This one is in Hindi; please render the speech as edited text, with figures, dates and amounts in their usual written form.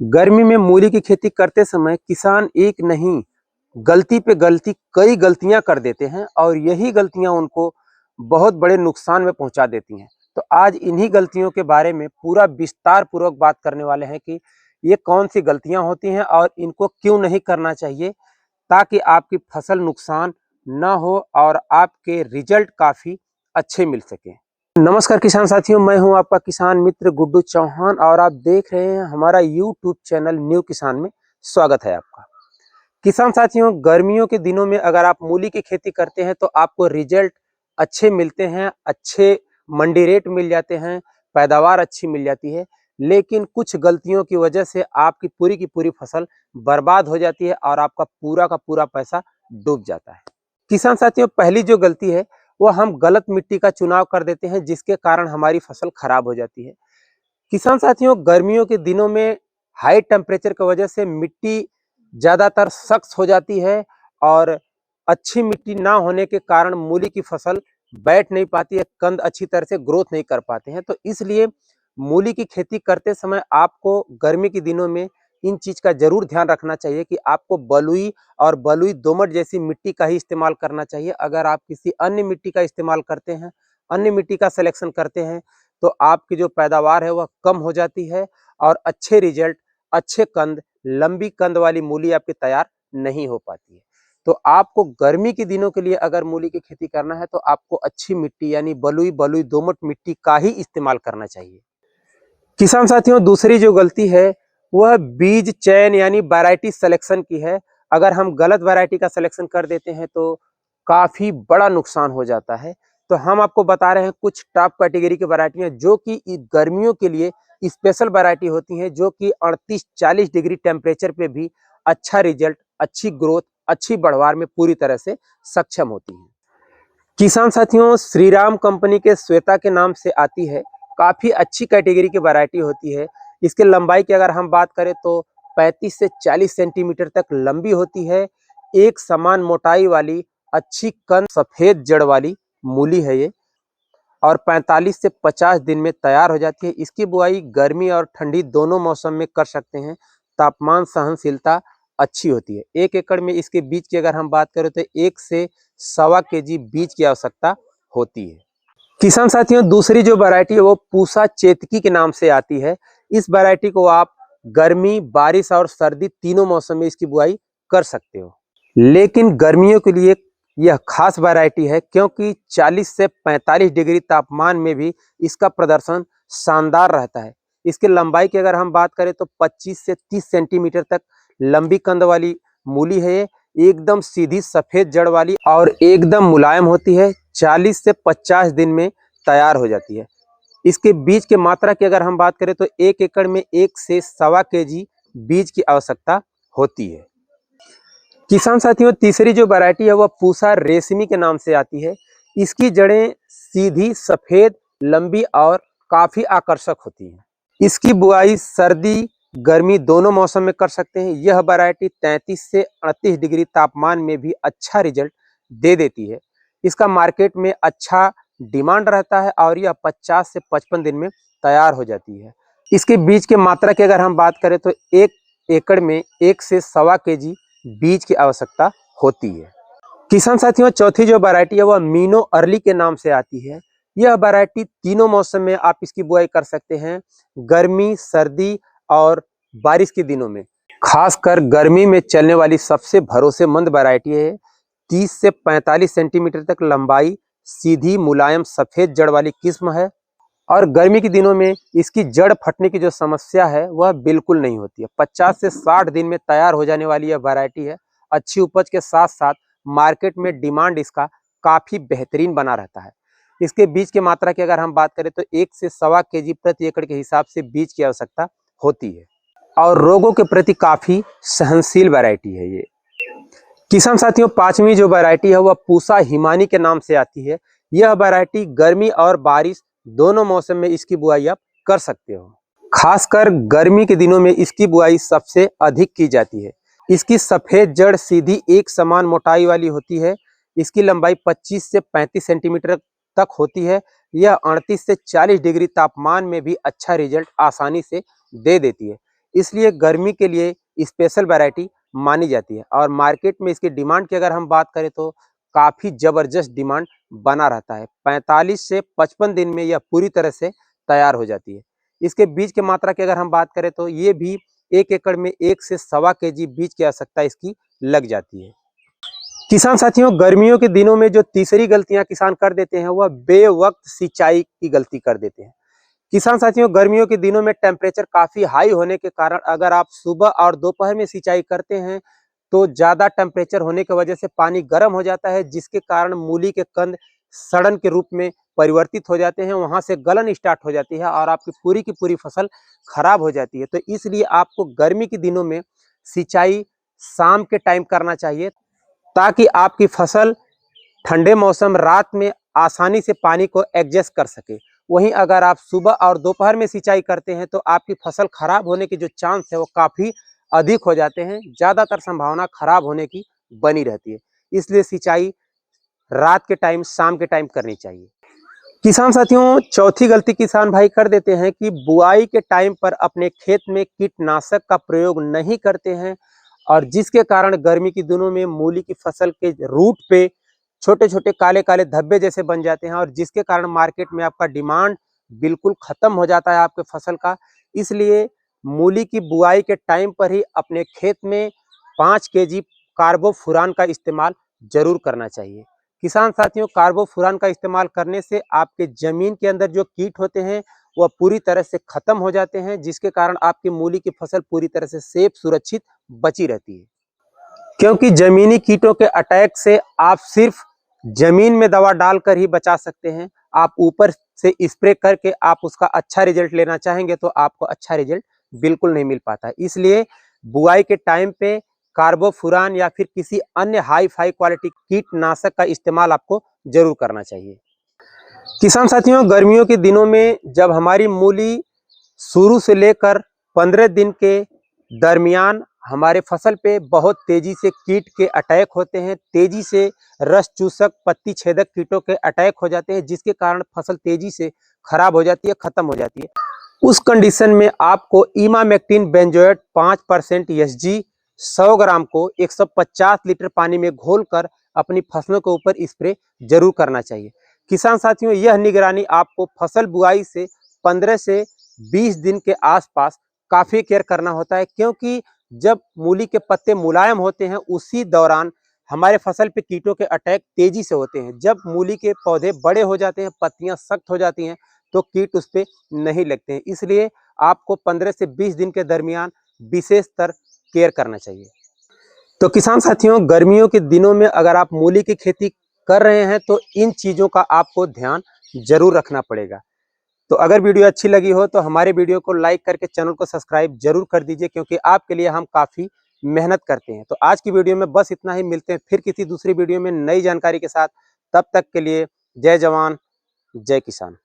गर्मी में मूली की खेती करते समय किसान एक नहीं, गलती पे गलती कई गलतियां कर देते हैं और यही गलतियां उनको बहुत बड़े नुकसान में पहुंचा देती हैं। तो आज इन्हीं गलतियों के बारे में पूरा विस्तार पूर्वक बात करने वाले हैं कि ये कौन सी गलतियां होती हैं और इनको क्यों नहीं करना चाहिए, ताकि आपकी फसल नुकसान ना हो और आपके रिजल्ट काफ़ी अच्छे मिल सकें। नमस्कार किसान साथियों, मैं हूं आपका किसान मित्र गुड्डू चौहान और आप देख रहे हैं हमारा यूट्यूब चैनल न्यू किसान में। स्वागत है आपका। किसान साथियों, गर्मियों के दिनों में अगर आप मूली की खेती करते हैं तो आपको रिजल्ट अच्छे मिलते हैं, अच्छे मंडी रेट मिल जाते हैं, पैदावार अच्छी मिल जाती है। लेकिन कुछ गलतियों की वजह से आपकी पूरी की पूरी फसल बर्बाद हो जाती है और आपका पूरा का पूरा पैसा डूब जाता है। किसान साथियों, पहली जो गलती है वो हम गलत मिट्टी का चुनाव कर देते हैं, जिसके कारण हमारी फसल खराब हो जाती है। किसान साथियों, गर्मियों के दिनों में हाई टेम्परेचर की वजह से मिट्टी ज़्यादातर सख्त हो जाती है और अच्छी मिट्टी ना होने के कारण मूली की फसल बैठ नहीं पाती है, कंद अच्छी तरह से ग्रोथ नहीं कर पाते हैं। तो इसलिए मूली की खेती करते समय आपको गर्मी के दिनों में इन चीज़ का जरूर ध्यान रखना चाहिए कि आपको बलुई और बलुई दोमट जैसी मिट्टी का ही इस्तेमाल करना चाहिए। अगर आप किसी अन्य मिट्टी का इस्तेमाल करते हैं, अन्य मिट्टी का सिलेक्शन करते हैं, तो आपकी जो पैदावार है वह कम हो जाती है और अच्छे रिजल्ट, अच्छे कंद, लंबी कंद वाली मूली आपकी तैयार नहीं हो पाती है। तो आपको गर्मी के दिनों के लिए अगर मूली की खेती करना है तो आपको अच्छी मिट्टी यानी बलुई बलुई दोमट मिट्टी का ही इस्तेमाल करना चाहिए। किसान साथियों, दूसरी जो गलती है वह बीज चयन यानी वैरायटी सिलेक्शन की है। अगर हम गलत वैरायटी का सिलेक्शन कर देते हैं तो काफ़ी बड़ा नुकसान हो जाता है। तो हम आपको बता रहे हैं कुछ टॉप कैटेगरी की वैरायटियाँ जो कि गर्मियों के लिए स्पेशल वैरायटी होती हैं, जो कि 38-40 डिग्री टेम्परेचर पे भी अच्छा रिजल्ट, अच्छी ग्रोथ, अच्छी बढ़वार में पूरी तरह से सक्षम होती हैं। किसान साथियों, श्रीराम कंपनी के श्वेता के नाम से आती है, काफ़ी अच्छी कैटेगरी की वैरायटी होती है। इसके लंबाई की अगर हम बात करें तो 35 से 40 सेंटीमीटर तक लंबी होती है। एक समान मोटाई वाली अच्छी कंद सफ़ेद जड़ वाली मूली है ये, और 45 से 50 दिन में तैयार हो जाती है। इसकी बुआई गर्मी और ठंडी दोनों मौसम में कर सकते हैं। तापमान सहनशीलता अच्छी होती है। 1 एकड़ में इसके बीज की अगर हम बात करें तो 1 से सवा केजी बीज की आवश्यकता होती है। किसान साथियों, दूसरी जो वैरायटी है वो पूसा चेतकी के नाम से आती है। इस वैरायटी को आप गर्मी, बारिश और सर्दी तीनों मौसम में इसकी बुआई कर सकते हो। लेकिन गर्मियों के लिए यह खास वैरायटी है क्योंकि 40 से 45 डिग्री तापमान में भी इसका प्रदर्शन शानदार रहता है। इसकी लंबाई की अगर हम बात करें तो 25 से 30 सेंटीमीटर तक लंबी कंद वाली मूली है ये। एकदम सीधी सफ़ेद जड़ वाली और एकदम मुलायम होती है। 40 से 50 दिन में तैयार हो जाती है। इसके बीज की मात्रा की अगर हम बात करें तो 1 एकड़ में 1 से सवा केजी बीज की आवश्यकता होती है। किसान साथियों, तीसरी जो वैरायटी है वह पूसा रेशमी के नाम से आती है। इसकी जड़ें सीधी, सफ़ेद, लंबी और काफ़ी आकर्षक होती हैं। इसकी बुआई सर्दी, गर्मी दोनों मौसम में कर सकते हैं। यह वैरायटी 33 से 38 डिग्री तापमान में भी अच्छा रिजल्ट दे देती है। इसका मार्केट में अच्छा डिमांड रहता है और यह 50 से 55 दिन में तैयार हो जाती है। इसके बीज की मात्रा की अगर हम बात करें तो 1 एकड़ में 1 से सवा केजी बीज की आवश्यकता होती है। किसान साथियों, चौथी जो वैरायटी है वह मीनो अर्ली के नाम से आती है। यह वैरायटी तीनों मौसम में आप इसकी बुआई कर सकते हैं, गर्मी, सर्दी और बारिश के दिनों में। खासकर गर्मी में चलने वाली सबसे भरोसेमंद वैरायटी है। 30 से 45 सेंटीमीटर तक लंबाई, सीधी, मुलायम, सफ़ेद जड़ वाली किस्म है और गर्मी के दिनों में इसकी जड़ फटने की जो समस्या है वह बिल्कुल नहीं होती है। 50 से 60 दिन में तैयार हो जाने वाली यह वैरायटी है। अच्छी उपज के साथ साथ मार्केट में डिमांड इसका काफ़ी बेहतरीन बना रहता है। इसके बीज की मात्रा की अगर हम बात करें तो 1 से सवा केजी प्रति एकड़ के हिसाब से बीज की आवश्यकता होती है और रोगों के प्रति काफ़ी सहनशील वैरायटी है ये। किसान साथियों, पांचवी जो वैरायटी है वह पूसा हिमानी के नाम से आती है। यह वैरायटी गर्मी और बारिश दोनों मौसम में इसकी बुआई आप कर सकते हो। खासकर गर्मी के दिनों में इसकी बुआई सबसे अधिक की जाती है। इसकी सफ़ेद जड़ सीधी एक समान मोटाई वाली होती है। इसकी लंबाई 25 से 35 सेंटीमीटर तक होती है। यह 38 से 40 डिग्री तापमान में भी अच्छा रिजल्ट आसानी से दे देती है। इसलिए गर्मी के लिए स्पेशल वैरायटी मानी जाती है। और मार्केट में इसकी डिमांड की अगर हम बात करें तो काफ़ी ज़बरदस्त डिमांड बना रहता है। 45 से 55 दिन में यह पूरी तरह से तैयार हो जाती है। इसके बीज की मात्रा की अगर हम बात करें तो ये भी 1 एकड़ में 1 से सवा केजी बीज की आवश्यकता इसकी लग जाती है। किसान साथियों, गर्मियों के दिनों में जो तीसरी गलतियां किसान कर देते हैं वह बेवक्त सिंचाई की गलती कर देते हैं। किसान साथियों, गर्मियों के दिनों में टेम्परेचर काफ़ी हाई होने के कारण अगर आप सुबह और दोपहर में सिंचाई करते हैं तो ज़्यादा टेम्परेचर होने की वजह से पानी गर्म हो जाता है, जिसके कारण मूली के कंद सड़न के रूप में परिवर्तित हो जाते हैं, वहाँ से गलन स्टार्ट हो जाती है और आपकी पूरी की पूरी फसल खराब हो जाती है। तो इसलिए आपको गर्मी के दिनों में सिंचाई शाम के टाइम करना चाहिए, ताकि आपकी फसल ठंडे मौसम रात में आसानी से पानी को एडजस्ट कर सके। वहीं अगर आप सुबह और दोपहर में सिंचाई करते हैं तो आपकी फसल खराब होने के जो चांस है वो काफ़ी अधिक हो जाते हैं, ज़्यादातर संभावना खराब होने की बनी रहती है। इसलिए सिंचाई रात के टाइम, शाम के टाइम करनी चाहिए। किसान साथियों, चौथी गलती किसान भाई कर देते हैं कि बुआई के टाइम पर अपने खेत में कीटनाशक का प्रयोग नहीं करते हैं, और जिसके कारण गर्मी के दिनों में मूली की फसल के रूट पे छोटे छोटे काले काले धब्बे जैसे बन जाते हैं, और जिसके कारण मार्केट में आपका डिमांड बिल्कुल खत्म हो जाता है आपके फसल का। इसलिए मूली की बुआई के टाइम पर ही अपने खेत में 5 केजी कार्बोफुरान का इस्तेमाल जरूर करना चाहिए। किसान साथियों, कार्बोफुरान का इस्तेमाल करने से आपके जमीन के अंदर जो कीट होते हैं वह पूरी तरह से खत्म हो जाते हैं, जिसके कारण आपकी मूली की फसल पूरी तरह से सेफ, सुरक्षित बची रहती है। क्योंकि जमीनी कीटों के अटैक से आप सिर्फ जमीन में दवा डालकर ही बचा सकते हैं। आप ऊपर से स्प्रे करके आप उसका अच्छा रिजल्ट लेना चाहेंगे तो आपको अच्छा रिजल्ट बिल्कुल नहीं मिल पाता है। इसलिए बुआई के टाइम पे कार्बोफुरान या फिर किसी अन्य हाई फाई क्वालिटी कीटनाशक का इस्तेमाल आपको जरूर करना चाहिए। किसान साथियों, गर्मियों के दिनों में जब हमारी मूली शुरू से लेकर 15 दिन के दरमियान हमारे फसल पे बहुत तेजी से कीट के अटैक होते हैं, तेजी से रस चूसक पत्ती छेदक कीटों के अटैक हो जाते हैं, जिसके कारण फसल तेजी से खराब हो जाती है, खत्म हो जाती है। उस कंडीशन में आपको इमामेक्टिन बेंजोएट 5% एसजी 100 ग्राम को 150 लीटर पानी में घोलकर अपनी फसलों के ऊपर स्प्रे जरूर करना चाहिए। किसान साथियों, यह निगरानी आपको फसल बुआई से 15 से 20 दिन के आसपास काफ़ी केयर करना होता है, क्योंकि जब मूली के पत्ते मुलायम होते हैं उसी दौरान हमारे फसल पे कीटों के अटैक तेजी से होते हैं। जब मूली के पौधे बड़े हो जाते हैं, पत्तियां सख्त हो जाती हैं, तो कीट उस पर नहीं लगते हैं। इसलिए आपको 15 से 20 दिन के दरमियान विशेषतर केयर करना चाहिए। तो किसान साथियों, गर्मियों के दिनों में अगर आप मूली की खेती कर रहे हैं तो इन चीज़ों का आपको ध्यान जरूर रखना पड़ेगा। तो अगर वीडियो अच्छी लगी हो तो हमारे वीडियो को लाइक करके चैनल को सब्सक्राइब जरूर कर दीजिए, क्योंकि आपके लिए हम काफ़ी मेहनत करते हैं। तो आज की वीडियो में बस इतना ही, मिलते हैं फिर किसी दूसरी वीडियो में नई जानकारी के साथ। तब तक के लिए जय जवान, जय किसान।